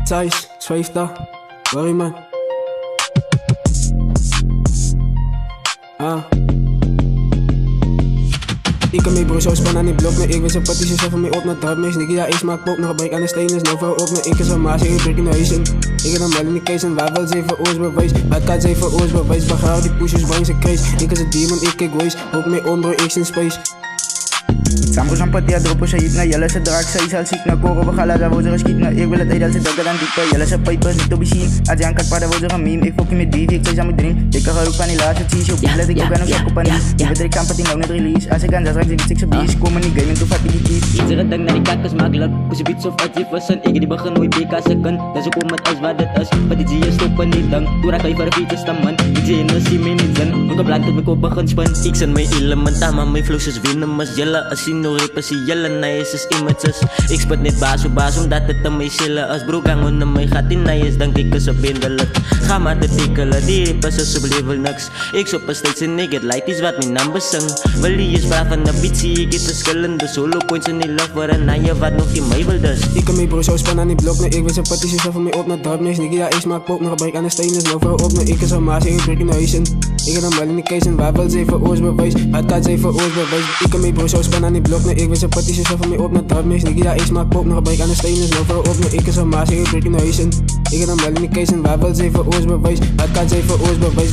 Zeiss, 50, worry man. Ik kan mee bro, zo span aan die blok. Nee, ik weet zijn patties zelf van mij op naar dartmees. Nigga, ja, ik smaak pop, nog gebrek aan de stenen. Nou voor op, nee, ik is een maas, ik breek in de huizen. Ik heb een mal in de case en waar wel 7 oors bewijs. Het gaat 7 oors bewijs, begaar die pushers, wijn zijn case. Ik is een demon, ik kijk ways, ook mee om bro, ik in space. Samko siyang pati dropo sa hit na yala sa drug sa isal sik na koko bakala sa vozo skit na ik wil het idal sa dagat ang dikpa yala sa papers nito bisi aja angkat pada vozo kami ik fucking met divi ik sa mo dream ik kaharuk pa nila sa tisyo bila di ko ganong sa kupani ibadrik ang pati na release asa ganja sa sik sa bis ko manigay min to fatigiti Izaradang narikakas maglag Kusibits of artifasan Igi di ba kanoy bikasakan Naso kumat as vadat as Pati jiyas to panitang Tura kay para fitas taman Igi na si minizan Magkablantot may kubakan span Iksan may ilaman tama May flow sa vinamas Yala as sinuri pa si yala na esas imatsas Expat net baso-basong datat na may sila as Bro gangon na may katin na yes Dang kika sa bindalat Kama tatikala Di pa sa sub-level nugs Ikso pa stage and nigget Light is what may nambasang Valiyas prafa na beat si Igit as kalanda Solo points sa nila Para naya wat nog die mij wil dus Ik kan mee bro, zo span aan die blok. Nee, ik weet zijn patties zelf van mij op naar darkmees. Nigga, ja, ik smaak pop, nog gebrek aan de stenen. Nou voor op, nee, ik is een maas, ik breek in de huizen. Ik heb een mal in de case en waar wel 7 oors bewijs. Het gaat 7 oors bewijs. Ik kan mee bro, zo span aan die blok. Nee, ik weet zijn patties zelf van mij op naar darkmees. Nigga, ja, ik smaak pop, nog gebrek aan de stenen. Nou voor op, nee, ik is een maas, ik breek in de huizen. Ik heb een mal in de case en waar wel 7 oors bewijs. Het gaat 7 oors bewijs.